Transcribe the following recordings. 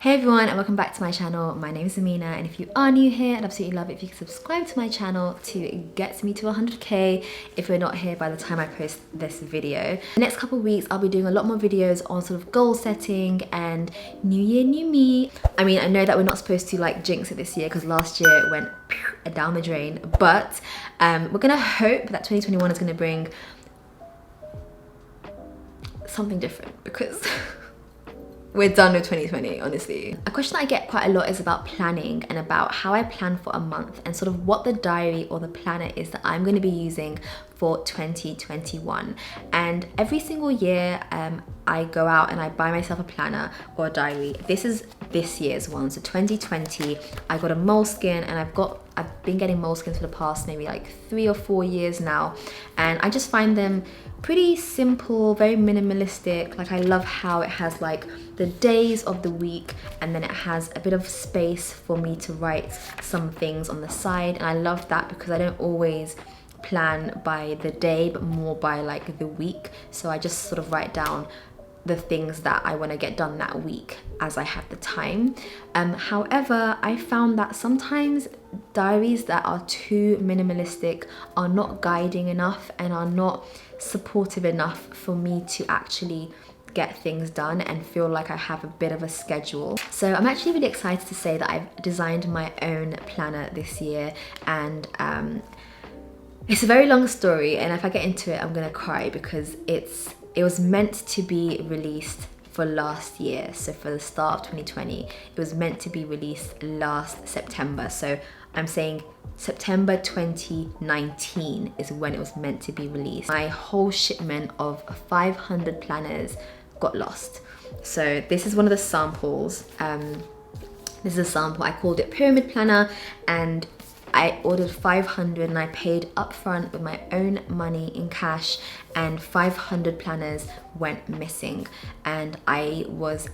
Hey everyone, and welcome back to my channel. My name is Amina, and if you are new here, I'd absolutely love it if you could subscribe to my channel to get me to 100k if you're not here by the time I post this video. The next couple of weeks I'll be doing a lot more videos on sort of goal setting and new year, new me. I mean, I know that we're not supposed to like jinx it this year because last year it went down the drain, but we're gonna hope that 2021 is gonna bring something different because we're done with 2020, honestly. A question I get quite a lot is about planning and about how I plan for a month and sort of what the diary or the planner is that I'm going to be using for 2021. And every single year I go out and I buy myself a planner or a diary. This is this year's one, so 2020. I got a moleskin, and I've been getting moleskins for the past maybe like 3 or 4 years now, and I just find them pretty simple, very minimalistic. Like, I love how it has like the days of the week, and then it has a bit of space for me to write some things on the side. And I love that because I don't always plan by the day, but more by like the week. So I just sort of write down the things that I want to get done that week as I have the time. However, I found that sometimes diaries that are too minimalistic are not guiding enough and are not supportive enough for me to actually get things done and feel like I have a bit of a schedule. So I'm actually really excited to say that I've designed my own planner this year, and it's a very long story, and if I get into it I'm gonna cry because it was meant to be released for last year. So for the start of 2020, it was meant to be released last September. So I'm saying September 2019 is when it was meant to be released. My whole shipment of 500 planners got lost. So this is one of the samples. This is a sample. I called it Pyramid Planner, and I ordered 500 and I paid upfront with my own money in cash, and 500 planners went missing. And I was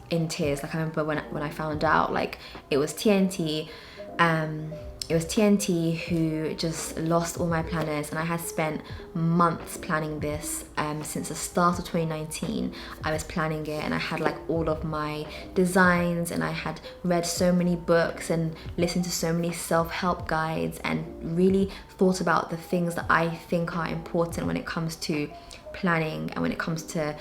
in tears. Like, I remember when I found out, like, it was TNT. It was TNT who just lost all my planners, and I had spent months planning this. Since the start of 2019, I was planning it, and I had like all of my designs, and I had read so many books and listened to so many self-help guides, and really thought about the things that I think are important when it comes to planning and when it comes to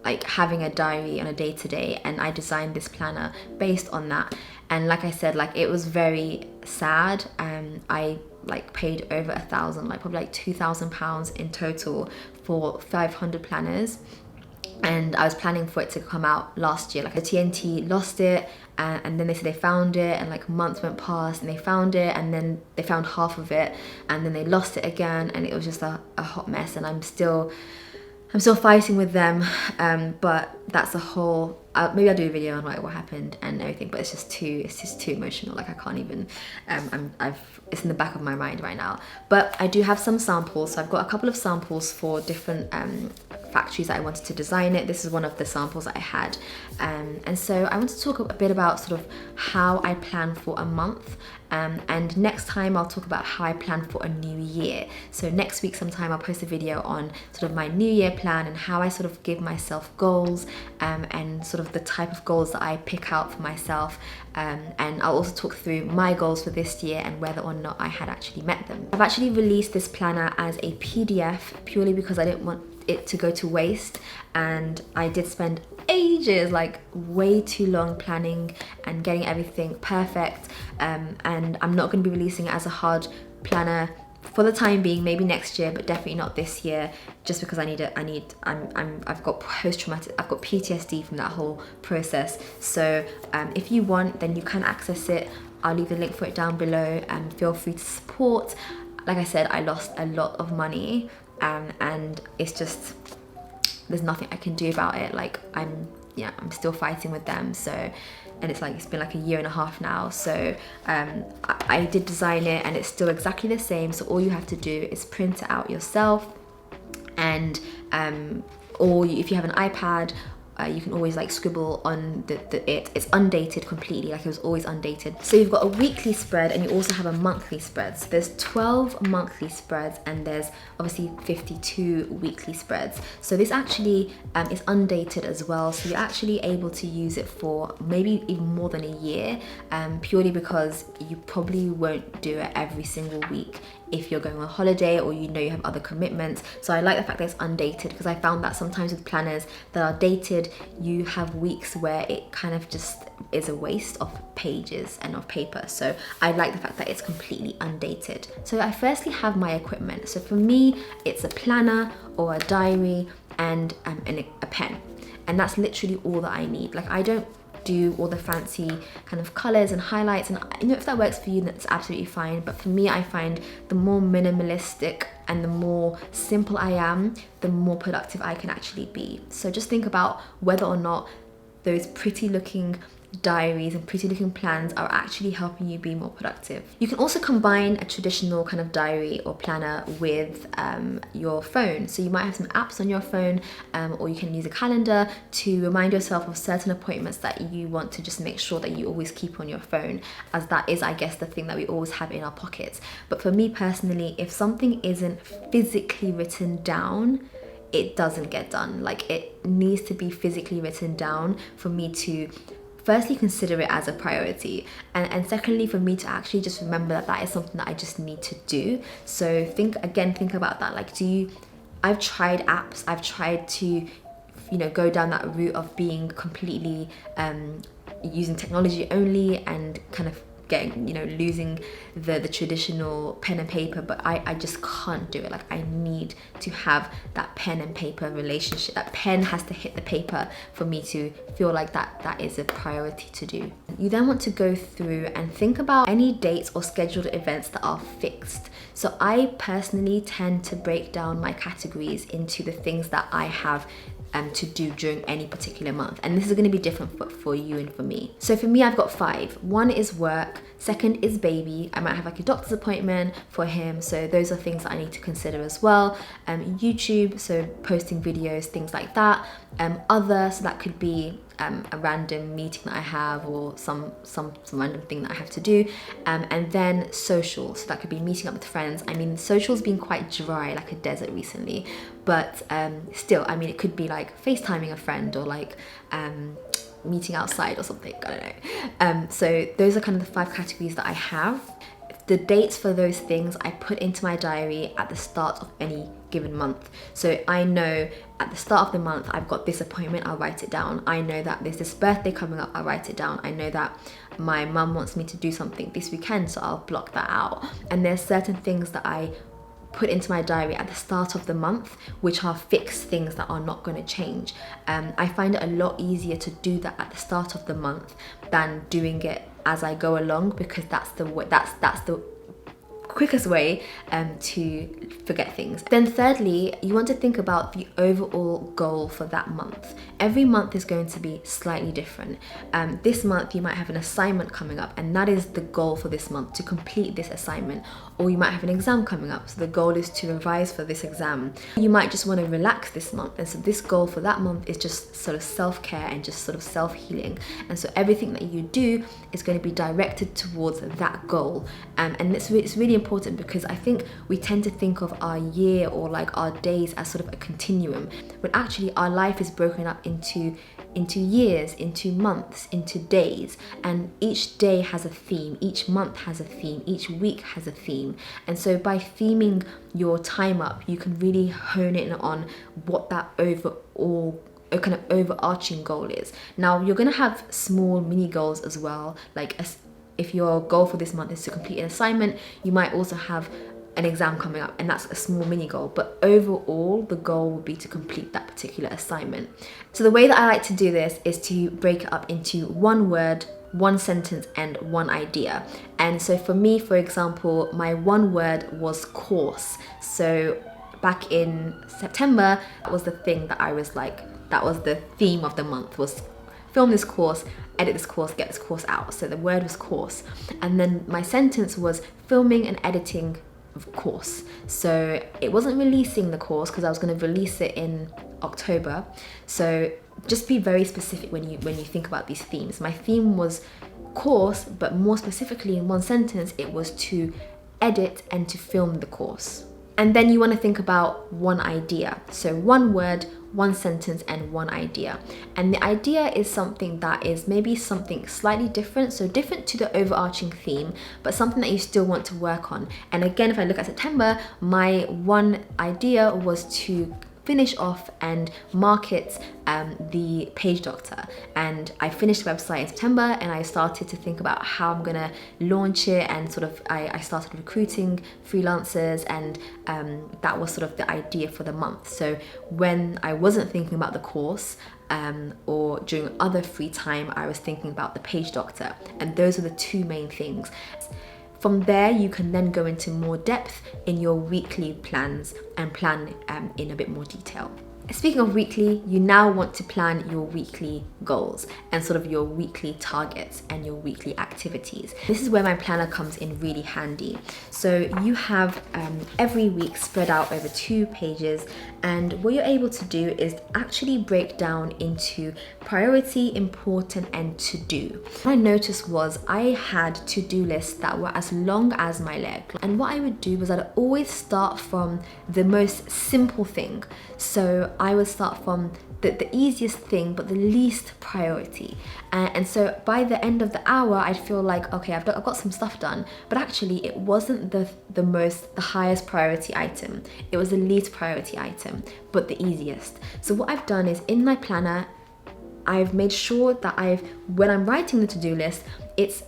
like having a diary on a day-to-day. And I designed this planner based on that. And like I said, like, it was very sad. I like paid over 1,000, like probably like £2,000 in total for 500 planners. And I was planning for it to come out last year. Like, the TNT lost it, and then they said they found it, and like months went past and they found it, and then they found half of it, and then they lost it again, and it was just a hot mess. And I'm still fighting with them, but that's a whole, maybe I'll do a video on like what happened and everything, but it's just too emotional. Like, I can't even, it's in the back of my mind right now. But I do have some samples. So I've got a couple of samples for different factories that I wanted to design it. This is one of the samples that I had. And so I want to talk a bit about sort of how I plan for a month. And next time I'll talk about how I plan for a new year. So next week sometime I'll post a video on sort of my new year plan and how I sort of give myself goals, and sort of the type of goals that I pick out for myself. And I'll also talk through my goals for this year and whether or not I had actually met them. I've actually released this planner as a PDF purely because I didn't want it to go to waste, and I did spend ages, like way too long, planning and getting everything perfect. And I'm not going to be releasing it as a hard planner for the time being, maybe next year, but definitely not this year, just because I've got post-traumatic, I've got PTSD from that whole process. So if you want, then you can access it. I'll leave the link for it down below, and feel free to support. Like I said, I lost a lot of money, and it's just, there's nothing I can do about it. Like, I'm still fighting with them. So, and it's been like a year and a half now. So I did design it, and it's still exactly the same. So all you have to do is print it out yourself, and or if you have an iPad, You can always like scribble on it's undated completely, like it was always undated. So you've got a weekly spread and you also have a monthly spread. So there's 12 monthly spreads and there's obviously 52 weekly spreads. So this actually is undated as well. So you're actually able to use it for maybe even more than a year, purely because you probably won't do it every single week if you're going on holiday or you know you have other commitments. So I like the fact that it's undated, because I found that sometimes with planners that are dated, you have weeks where it kind of just is a waste of pages and of paper. So I like the fact that it's completely undated. So I firstly have my equipment. So for me, it's a planner or a diary and a pen. And that's literally all that I need. Like, I don't do all the fancy kind of colors and highlights, and you know, if that works for you, that's absolutely fine. But for me, I find the more minimalistic and the more simple I am, the more productive I can actually be. So just think about whether or not those pretty looking diaries and pretty looking plans are actually helping you be more productive. You can also combine a traditional kind of diary or planner with your phone. So you might have some apps on your phone, or you can use a calendar to remind yourself of certain appointments that you want to just make sure that you always keep on your phone, as that is, I guess, the thing that we always have in our pockets. But for me personally, if something isn't physically written down, it doesn't get done. Like, it needs to be physically written down for me to firstly consider it as a priority, and secondly for me to actually just remember that that is something that I just need to do. So think about that. Like, I've tried apps, I've tried to, you know, go down that route of being completely using technology only and kind of getting, you know, losing the traditional pen and paper, but I just can't do it. Like, I need to have that pen and paper relationship. That pen has to hit the paper for me to feel like that is a priority to do. You then want to go through and think about any dates or scheduled events that are fixed. So I personally tend to break down my categories into the things that I have to do during any particular month, and this is going to be different for you and for me. So for me, I've got 5. 1 is work, second is baby. I might have like a doctor's appointment for him, so those are things that I need to consider as well. YouTube, so posting videos, things like that. Other, so that could be a random meeting that I have, or some random thing that I have to do. And then social, so that could be meeting up with friends. I mean, social's been quite dry, like a desert recently, but still, I mean, it could be like FaceTiming a friend, or like meeting outside or something, I don't know. So those are kind of the 5 categories that I have. The dates for those things I put into my diary at the start of any given month. So I know at the start of the month, I've got this appointment, I'll write it down. I know that there's this birthday coming up, I'll write it down. I know that my mum wants me to do something this weekend, so I'll block that out. And there's certain things that I put into my diary at the start of the month, which are fixed things that are not going to change. I find it a lot easier to do that at the start of the month than doing it as I go along, because that's the quickest way to forget things. Then thirdly, you want to think about the overall goal for that month. Every month is going to be slightly different. This month you might have an assignment coming up, and that is the goal for this month, to complete this assignment. Or you might have an exam coming up, so the goal is to revise for this exam. You might just want to relax this month, and so this goal for that month is just sort of self-care and just sort of self-healing. And so everything that you do is going to be directed towards that goal. And it's really important, because I think we tend to think of our year or like our days as sort of a continuum, but actually our life is broken up into years, into months, into days, and each day has a theme, each month has a theme, each week has a theme. And so by theming your time up, you can really hone in on what that overall kind of overarching goal is. Now, you're going to have small mini goals as well, like if your goal for this month is to complete an assignment, you might also have an exam coming up, and that's a small mini goal, but overall the goal will be to complete that particular assignment. So the way that I like to do this is to break it up into 1 word, 1 sentence, and 1 idea. And so for me, for example, my 1 word was course. So back in September, that was the thing that I was like, that was the theme of the month, was film this course, edit this course, get this course out. So the word was course. And then my sentence was filming and editing of course. So it wasn't releasing the course, because I was going to release it in October. So just be very specific when you think about these themes. My theme was course, but more specifically in one sentence, it was to edit and to film the course. And then you want to think about one idea. So one word, one sentence, and one idea. And the idea is something that is maybe something slightly different, so different to the overarching theme, but something that you still want to work on. And again, if I look at September, my one idea was to finish off and market the Page Doctor, and I finished the website in September, and I started to think about how I'm gonna launch it, and sort of I started recruiting freelancers, and that was sort of the idea for the month. So when I wasn't thinking about the course or during other free time, I was thinking about the Page Doctor, and those are the two main things. From there, you can then go into more depth in your weekly plans and plan in a bit more detail. Speaking of weekly, you now want to plan your weekly goals and sort of your weekly targets and your weekly activities. This is where my planner comes in really handy. So you have every week spread out over 2 pages, and what you're able to do is actually break down into priority, important, and to do. What I noticed was I had to-do lists that were as long as my leg, and what I would do was I'd always start from the most simple thing. So I would start from the easiest thing, but the least priority. And so by the end of the hour, I'd feel like, okay, I've got some stuff done, but actually it wasn't the highest priority item. It was the least priority item, but the easiest. So what I've done is in my planner, I've made sure that when I'm writing the to-do list, it's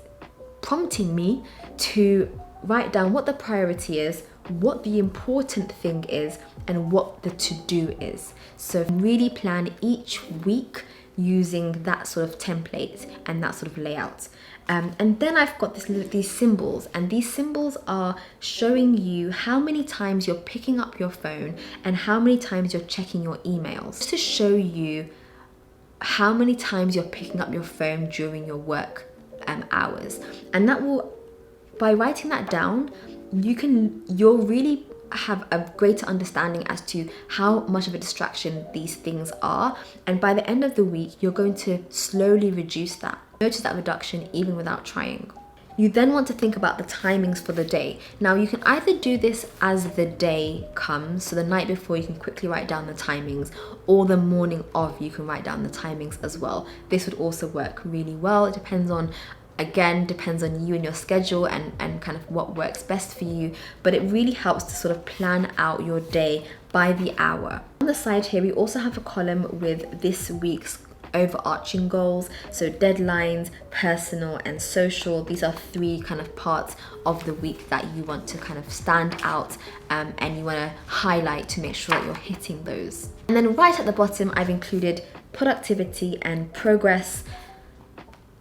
prompting me to write down what the priority is, what the important thing is, and what the to-do is. So really plan each week using that sort of template and that sort of layout. And then I've got these symbols, and these symbols are showing you how many times you're picking up your phone and how many times you're checking your emails, just to show you how many times you're picking up your phone during your work hours. And that will, by writing that down, you'll really have a greater understanding as to how much of a distraction these things are, and by the end of the week you're going to slowly reduce that. Notice that reduction even without trying. You then want to think about the timings for the day. Now you can either do this as the day comes, so the night before you can quickly write down the timings, or the morning of you can write down the timings as well. This would also work really well. It depends on you and your schedule and kind of what works best for you, but it really helps to sort of plan out your day by the hour. On the side here, we also have a column with this week's overarching goals, so deadlines, personal, and social. These are 3 kind of parts of the week that you want to kind of stand out and you want to highlight to make sure that you're hitting those. And then right at the bottom, I've included productivity and progress.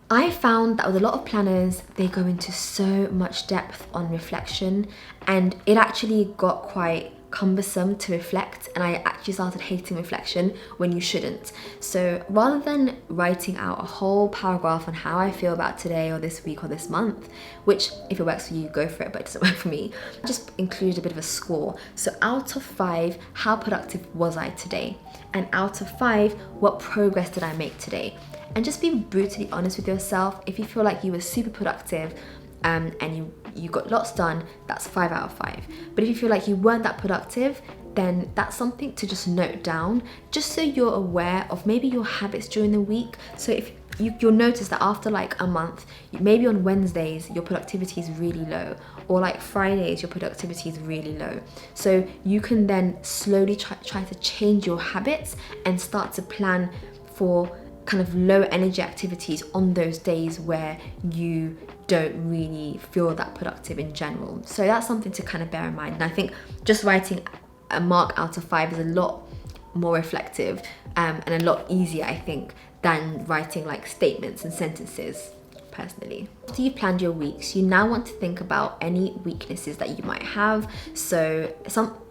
I found that with a lot of planners, they go into so much depth on reflection, and it actually got quite cumbersome to reflect, and I actually started hating reflection when you shouldn't. So rather than writing out a whole paragraph on how I feel about today or this week or this month, which if it works for you, go for it, but it doesn't work for me, I just included a bit of a score. So out of 5, how productive was I today? And out of 5, what progress did I make today? And just be brutally honest with yourself. If you feel like you were super productive and you got lots done, that's 5 out of 5. But if you feel like you weren't that productive, then that's something to just note down, just so you're aware of maybe your habits during the week. So if you'll notice that after like a month, maybe on Wednesdays your productivity is really low, or like Fridays your productivity is really low. So you can then slowly try to change your habits and start to plan for kind of low energy activities on those days where you don't really feel that productive in general. So that's something to kind of bear in mind. And I think just writing a mark out of 5 is a lot more reflective and a lot easier, I think, than writing like statements and sentences, personally. After you've planned your weeks, you now want to think about any weaknesses that you might have. So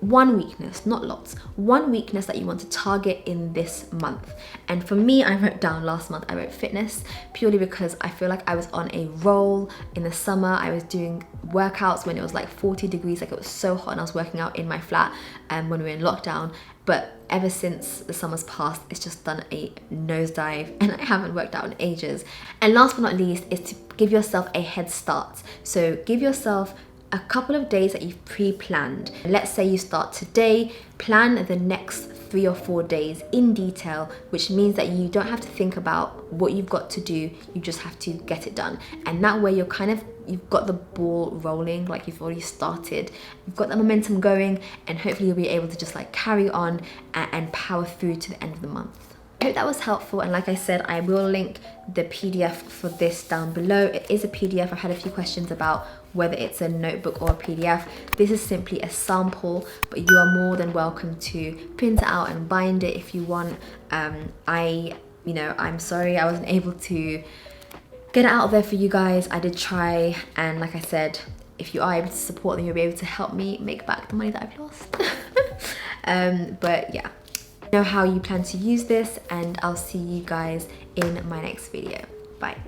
one weakness, not lots, one weakness that you want to target in this month. And for me, I wrote down last month, I wrote fitness, purely because I feel like I was on a roll in the summer. I was doing workouts when it was like 40 degrees, like it was so hot, and I was working out in my flat when we were in lockdown. but ever since the summer's passed, it's just done a nosedive and I haven't worked out in ages. And last but not least is to give yourself a head start. So give yourself a couple of days that you've pre-planned. Let's say you start today, plan the next 3 or 4 days in detail, which means that you don't have to think about what you've got to do, you just have to get it done. And that way you've got the ball rolling, like you've already started, you've got the momentum going, and hopefully you'll be able to just like carry on and power through to the end of the month. I hope that was helpful, and like I said, I will link the PDF for this down below. It is a PDF. I've had a few questions about whether it's a notebook or a PDF. This is simply a sample, but you are more than welcome to print it out and bind it if you want. I'm sorry I wasn't able to get it out there for you guys. I did try, and like I said, if you are able to support, then you'll be able to help me make back the money that I've lost. But yeah, know how you plan to use this, and I'll see you guys in my next video. Bye.